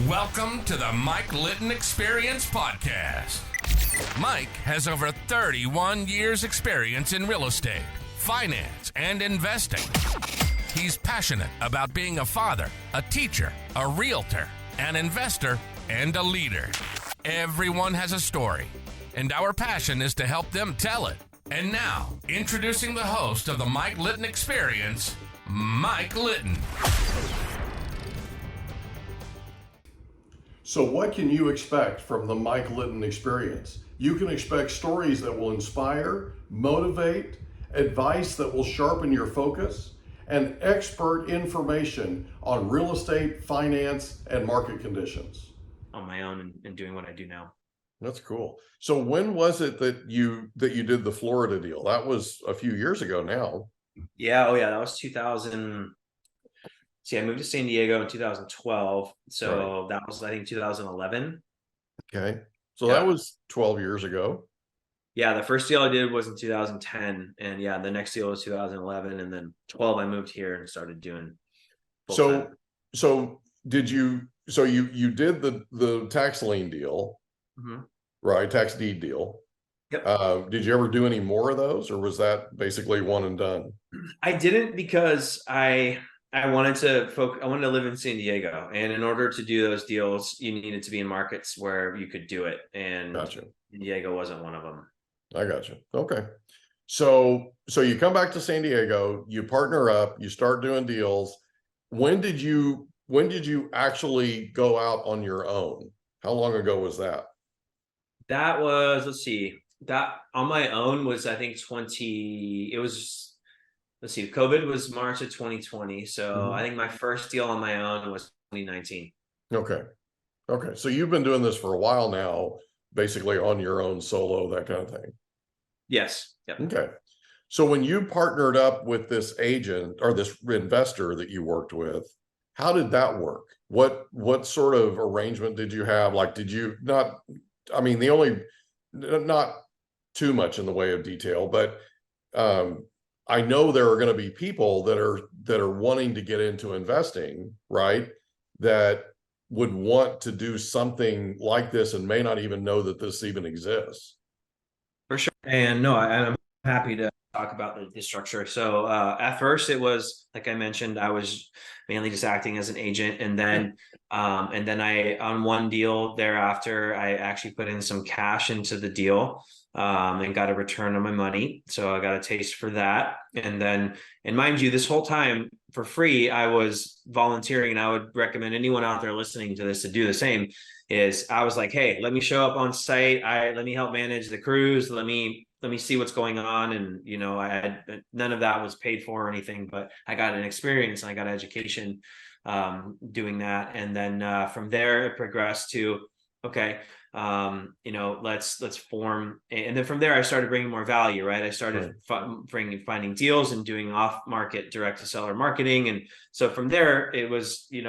Welcome to the Mike Litton Experience Podcast. Mike has over 31 years experience in real estate, finance, and investing. He's passionate about being a father, a teacher, a realtor, an investor, and a leader. Everyone has a story, and our passion is to help them tell it. And now, introducing the host of the Mike Litton Experience, Mike Litton. So what can you expect from the Mike Litton Experience? You can expect stories that will inspire, motivate, advice that will sharpen your focus, and expert information on real estate, finance, and market conditions. On my own and doing what I do now. That's cool. So when was it that you did the Florida deal? That was a few years ago now. Yeah. Oh yeah. That was 2000. See, I moved to San Diego in 2012. So That was, I think, 2011. Okay. So Yeah. That was 12 years ago. Yeah. The first deal I did was in 2010. And yeah, the next deal was 2011. And then 12, I moved here and started doing full time. So did you, so you did the tax lien deal, right? Tax deed deal. Yep. Did you ever do any more of those, or was that basically one and done? I didn't, because I wanted to I wanted to live in San Diego, and in order to do those deals, you needed to be in markets where you could do it. And Gotcha. San Diego wasn't one of them. I got you. Okay. So you come back to San Diego, you partner up, you start doing deals. When did you actually go out on your own? How long ago was that? That was, that on my own was, I think, COVID was March of 2020. So I think my first deal on my own was 2019. Okay. So you've been doing this for a while now, basically on your own, solo, that kind of thing. Yes. Yep. Okay. So when you partnered up with this agent or this investor that you worked with, how did that work? What sort of arrangement did you have? Like, did you not, I mean, not too much in the way of detail, but I know there are going to be people that are wanting to get into investing, right? That would want to do something like this and may not even know that this even exists. For sure. And no, I'm happy to talk about the structure. So at first it was, like I mentioned, I was mainly just acting as an agent. And then I, on one deal thereafter, I actually put in some cash into the deal and got a return on my money. So I got a taste for that. And then, and mind you, this whole time for free, I was volunteering, and I would recommend anyone out there listening to this to do the same. Is I was like, hey, let me show up on site. Let me help manage the crews. Let me see what's going on. And, I had, none of that was paid for or anything, but I got an experience and I got education doing that. And then from there it progressed to, okay, let's form. And then from there I started bringing more value, right? I started finding deals and doing off market direct to seller marketing. And so from there it was, you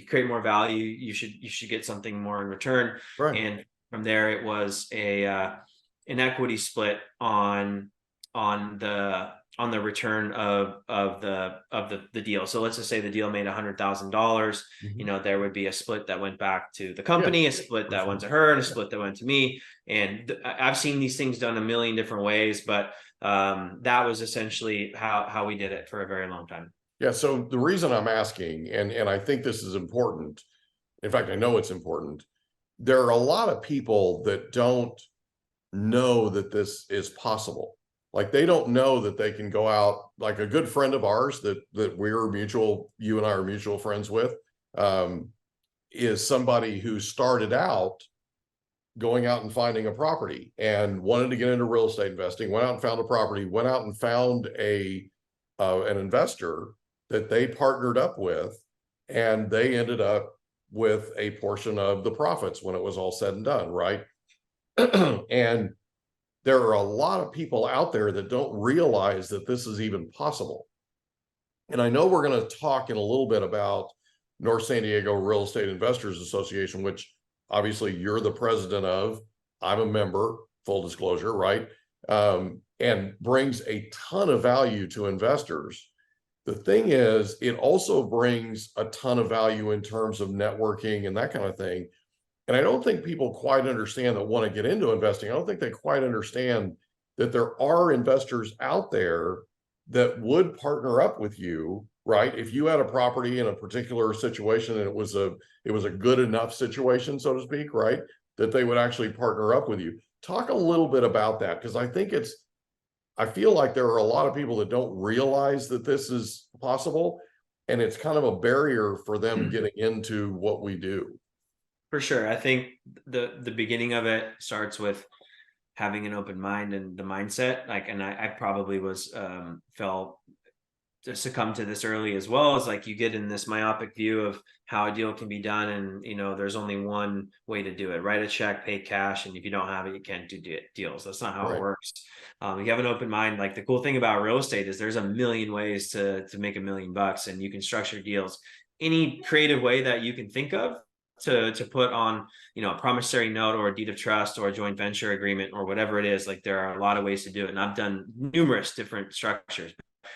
create more value, you should get something more in return. Right. And from there it was an equity split on the return of the deal. So let's just say the deal made $100,000. There would be a split that went back to the company, a split that went to her, and a split that went to me. And I've seen these things done a million different ways, but that was essentially how we did it for a very long time. Yeah. So the reason I'm asking, and I think this is important, in fact, I know it's important, there are a lot of people that don't know that this is possible. Like, they don't know that they can go out. Like, a good friend of ours that you and I are mutual friends with, is somebody who started out going out and finding a property and wanted to get into real estate investing, went out and found a property, went out and found an investor that they partnered up with, and they ended up with a portion of the profits when it was all said and done, right? And there are a lot of people out there that don't realize that this is even possible. And I know we're going to talk in a little bit about North San Diego Real Estate Investors Association, which obviously you're the president of. I'm a member, full disclosure, right? And brings a ton of value to investors. The thing is, it also brings a ton of value in terms of networking and that kind of thing. And I don't think people quite understand that want to get into investing. I don't think they quite understand that there are investors out there that would partner up with you, right? If you had a property in a particular situation and it was a good enough situation, so to speak, right? That they would actually partner up with you. Talk a little bit about that, because I feel like there are a lot of people that don't realize that this is possible, and it's kind of a barrier for them getting into what we do. For sure. I think the beginning of it starts with having an open mind and the mindset. Like, and I probably was fell to succumb to this early as well, as like you get in this myopic view of how a deal can be done, and there's only one way to do it: write a check, pay cash, and if you don't have it, you can't do deals. That's not how it works. You have an open mind. Like, the cool thing about real estate is there's a million ways to make $1 million, and you can structure deals any creative way that you can think of to put on a promissory note or a deed of trust or a joint venture agreement or whatever it is. Like, there are a lot of ways to do it, and I've done numerous different structures.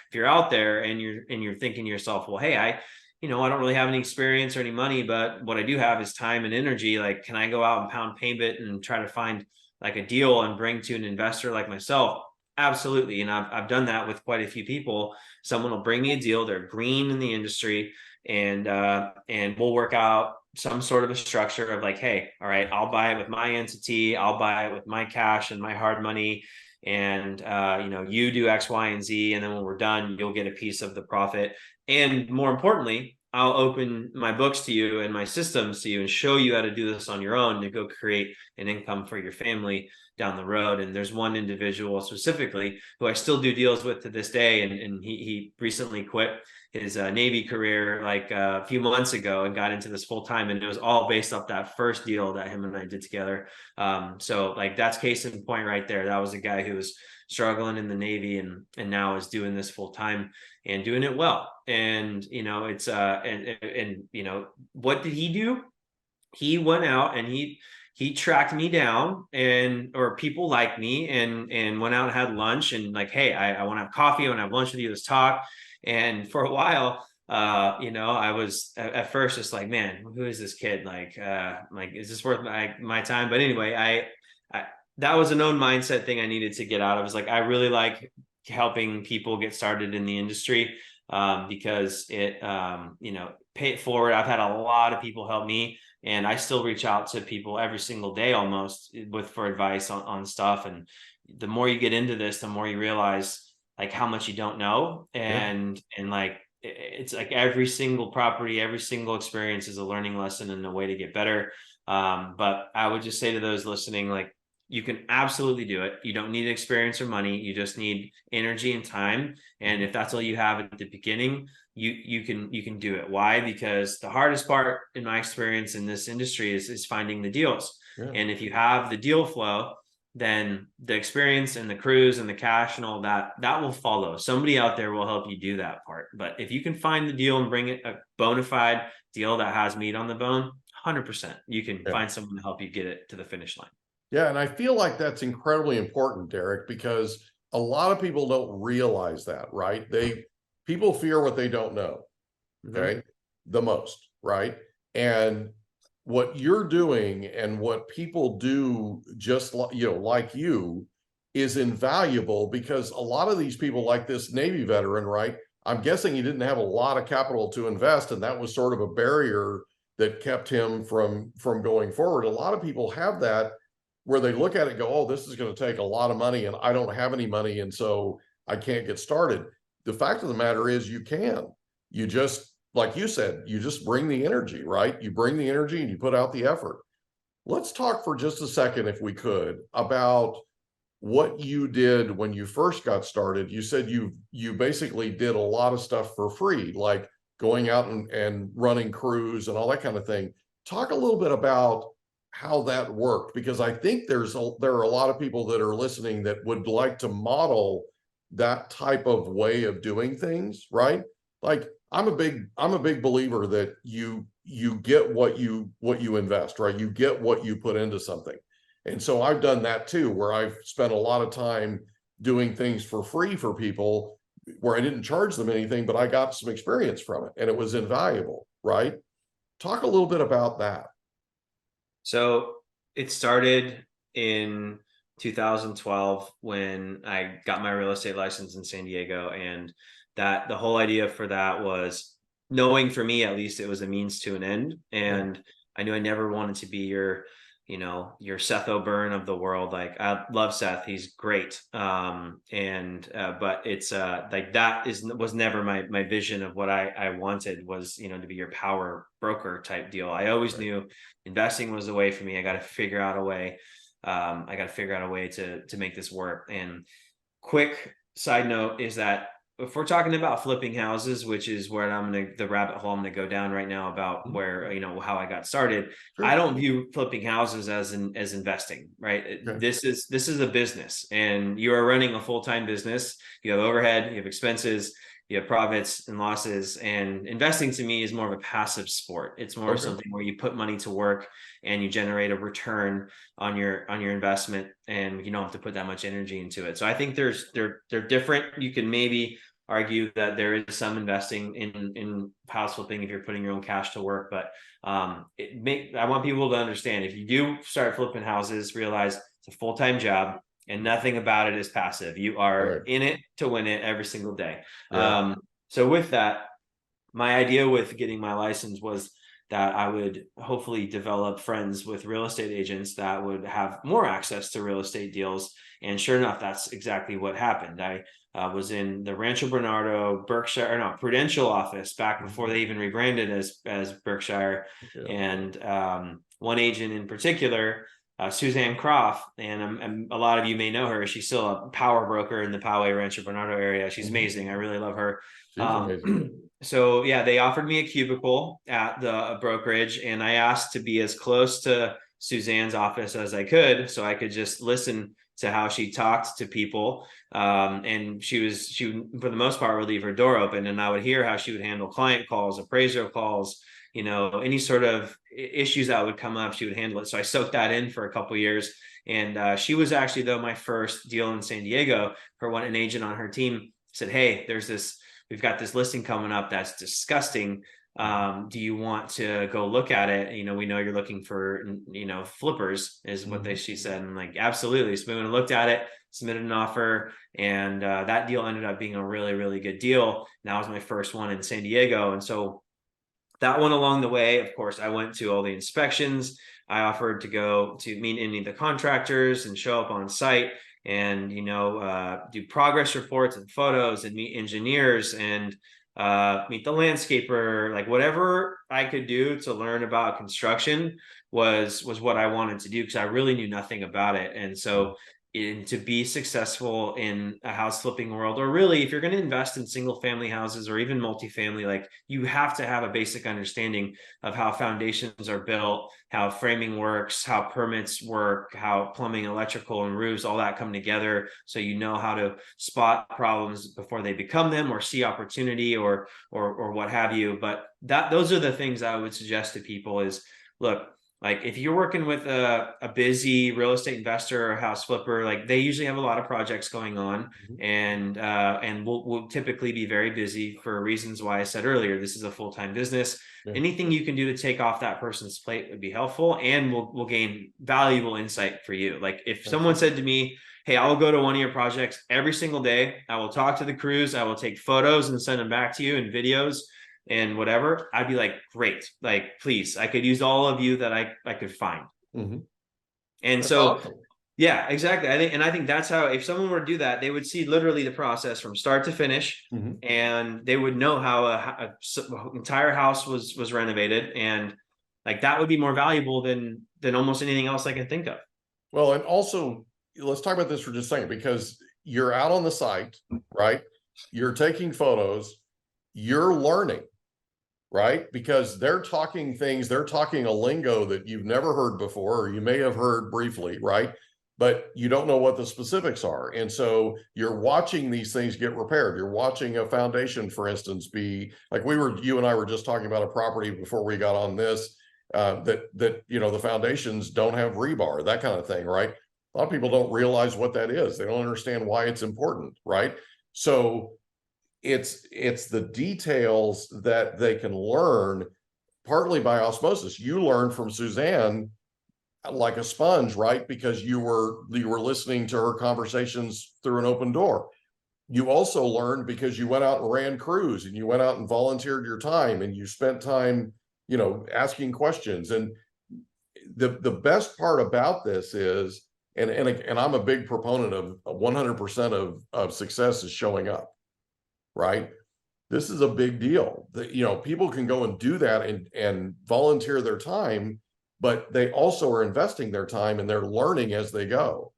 If you're out there and you're thinking to yourself, well, hey, I don't really have any experience or any money, but what I do have is time and energy. Like, can I go out and pound pavement and try to find like a deal and bring to an investor like myself? Absolutely. And I've done that with quite a few people. Someone will bring me a deal. They're green in the industry, and we'll work out some sort of a structure of like, hey, all right, I'll buy it with my entity. I'll buy it with my cash and my hard money. And you do X, Y, and Z, and then when we're done, you'll get a piece of the profit. And more importantly, I'll open my books to you and my systems to you and show you how to do this on your own to go create an income for your family down the road. And there's one individual specifically who I still do deals with to this day, and he recently quit his Navy career like a few months ago and got into this full time, and it was all based off that first deal that him and I did together. So like, that's case in point right there. That was a guy who was struggling in the Navy and now is doing this full time and doing it well. And it's and what did he do? He went out and he tracked me down, or people like me, and went out and had lunch, and like, hey, I want to have coffee, I want to have lunch with you, let's talk. And for a while, I was at first just like, man, who is this kid? Like, is this worth my time? But anyway, I that was a known mindset thing I needed to get out of. It was like, I really like helping people get started in the industry, because it, pay it forward. I've had a lot of people help me, and I still reach out to people every single day almost for advice on stuff. And the more you get into this, the more you realize like how much you don't know. And like, it's like every single property, every single experience is a learning lesson and a way to get better. But I would just say to those listening, like, you can absolutely do it. You don't need experience or money. You just need energy and time. And if that's all you have at the beginning, you can do it. Why? Because the hardest part, in my experience in this industry, is finding the deals. And if you have the deal flow, then the experience and the crews and the cash and all that will follow. Somebody out there will help you do that part. But if you can find the deal and bring it a bona fide deal that has meat on the bone, 100%, you can find someone to help you get it to the finish line. Yeah, and I feel like that's incredibly important, Derek, because a lot of people don't realize that, right? People fear what they don't know, okay, the most, right? And what you're doing and what people do just like you is invaluable, because a lot of these people, like this Navy veteran, right? I'm guessing he didn't have a lot of capital to invest, and that was sort of a barrier that kept him from going forward. A lot of people have that, where they look at it and go, oh, this is going to take a lot of money and I don't have any money, and so I can't get started. The fact of the matter is, you can. You just, like you said, you just bring the energy, right? You bring the energy and you put out the effort. Let's talk for just a second, if we could, about what you did when you first got started. You said you basically did a lot of stuff for free, like going out and running crews and all that kind of thing. Talk a little bit about how that worked, because I think there are a lot of people that are listening that would like to model that type of way of doing things, right? Like, I'm a big believer that you get what you invest, right? You get what you put into something. And so I've done that too, where I've spent a lot of time doing things for free for people where I didn't charge them anything, but I got some experience from it and it was invaluable, right? Talk a little bit about that. So it started in 2012 when I got my real estate license in San Diego. And that the whole idea for that was knowing, for me at least, it was a means to an end. And I knew I never wanted to be your Seth O'Byrne of the world. Like, I love Seth, he's great. But it's like, was never my vision of what I wanted, was, to be your power broker type deal. I always knew investing was the way for me. I got to figure out a way. To make this work. And quick side note is that if we're talking about flipping houses, which is where the rabbit hole I'm gonna go down right now about where, how I got started. Sure. I don't view flipping houses as investing, right? Okay. This is a business, and you are running a full-time business. You have overhead, you have expenses, you have profits and losses. And investing to me is more of a passive sport. It's more something where you put money to work and you generate a return on your investment, and you don't have to put that much energy into it. So I think they're different. You can maybe argue that there is some investing in house flipping if you're putting your own cash to work, but I want people to understand, if you do start flipping houses, realize it's a full-time job and nothing about it is passive. You are in it to win it every single day. Yeah. So with that, my idea with getting my license was that I would hopefully develop friends with real estate agents that would have more access to real estate deals. And sure enough, that's exactly what happened. I was in the Rancho Bernardo, Prudential office back before they even rebranded as Berkshire. Yeah. And one agent in particular, Suzanne Croft, and a lot of you may know her. She's still a power broker in the Poway Rancho Bernardo area. She's amazing. I really love her. She's amazing. So yeah, they offered me a cubicle at the brokerage, and I asked to be as close to Suzanne's office as I could, so I could just listen to how she talked to people. And she for the most part would leave her door open, and I would hear how she would handle client calls, appraisal calls, any sort of issues that would come up, she would handle it. So I soaked that in for a couple of years. And she was actually, though, my first deal in San Diego. An agent on her team said, "Hey, we've got this listing coming up that's disgusting. Do you want to go look at it? We know you're looking for, flippers," is what she said. And I'm like, absolutely. So we went and looked at it, submitted an offer, and that deal ended up being a really, really good deal. And that was my first one in San Diego. And so that one along the way, of course, I went to all the inspections. I offered to go to meet any of the contractors and show up on site and, do progress reports and photos and meet engineers and meet the landscaper. Like, whatever I could do to learn about construction was what I wanted to do, because I really knew nothing about it. And so to be successful in a house flipping world, or really if you're going to invest in single family houses or even multifamily, like, you have to have a basic understanding of how foundations are built, how framing works, how permits work, how plumbing, electrical, and roofs, all that come together. So you know how to spot problems before they become them, or see opportunity, or what have you. But those are the things I would suggest to people is, look, like, if you're working with a busy real estate investor or house flipper, like, they usually have a lot of projects going on, and will typically be very busy for reasons why I said earlier. This is a full-time business. Yeah. Anything you can do to take off that person's plate would be helpful, and will gain valuable insight for you. Like, if someone said to me, "Hey, I will go to one of your projects every single day. I will talk to the crews. I will take photos and send them back to you, and videos and whatever," I'd be like, "Great. Like, please, I could use all of you that I could find." And that's so awesome. Yeah, exactly. I think that's how, if someone were to do that, they would see literally the process from start to finish, and they would know how a entire house was renovated. And like, that would be more valuable than almost anything else I can think of. Well, and also, let's talk about this for just a second, because you're out on the site, right? You're taking photos, you're learning, right? Because they're talking a lingo that you've never heard before, or you may have heard briefly, right? But you don't know what the specifics are. And so you're watching these things get repaired. You're watching a foundation, for instance, be like, you and I were just talking about a property before we got on this, that the foundations don't have rebar, that kind of thing, right? A lot of people don't realize what that is. They don't understand why it's important, right? So it's the details that they can learn partly by osmosis. You learn from Suzanne like a sponge, right? Because you were listening to her conversations through an open door. You also learned because you went out and ran crews, and you went out and volunteered your time, and you spent time, asking questions. And the best part about this is, and I'm a big proponent of 100% of success is showing up, right? This is a big deal. That people can go and do that and volunteer their time, but they also are investing their time and they're learning as they go.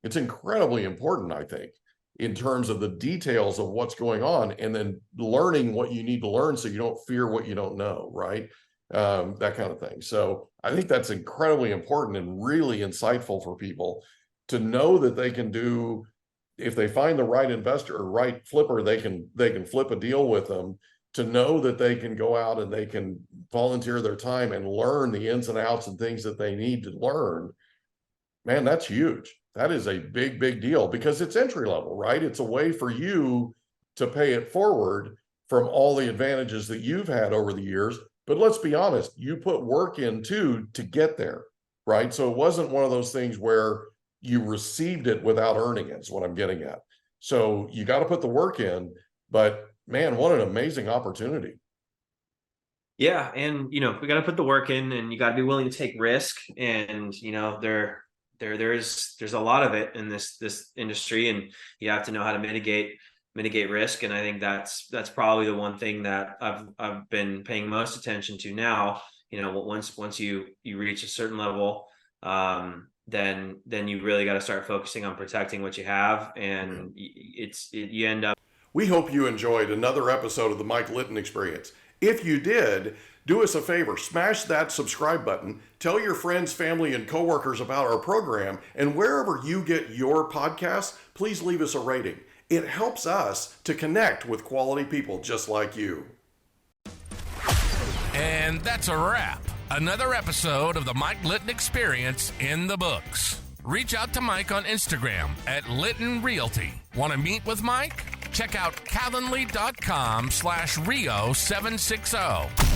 It's incredibly important, I think, in terms of the details of what's going on, and then learning what you need to learn so you don't fear what you don't know, right? That kind of thing. So I think that's incredibly important and really insightful for people to know that they can do, if they find the right investor or right flipper, they can flip a deal with them, to know that they can go out and they can volunteer their time and learn the ins and outs and things that they need to learn. Man, that's huge. That is a big, big deal, because it's entry level, right? It's a way for you to pay it forward from all the advantages that you've had over the years. But let's be honest, you put work in too to get there, right? So it wasn't one of those things where you received it without earning it, is what I'm getting at. So you got to put the work in, but man, what an amazing opportunity. Yeah. And, we got to put the work in, and you got to be willing to take risk. And, there's a lot of it in this industry, and you have to know how to mitigate risk. And I think that's probably the one thing that I've been paying most attention to now. Once you reach a certain level, then you really got to start focusing on protecting what you have. And you end up. We hope you enjoyed another episode of the Mike Litton Experience. If you did, do us a favor, smash that subscribe button, tell your friends, family, and coworkers about our program, and wherever you get your podcasts, please leave us a rating. It helps us to connect with quality people just like you. And that's a wrap. Another episode of the Mike Litton Experience in the books. Reach out to Mike on Instagram at Litton Realty. Want to meet with Mike? Check out calendly.com/Rio760.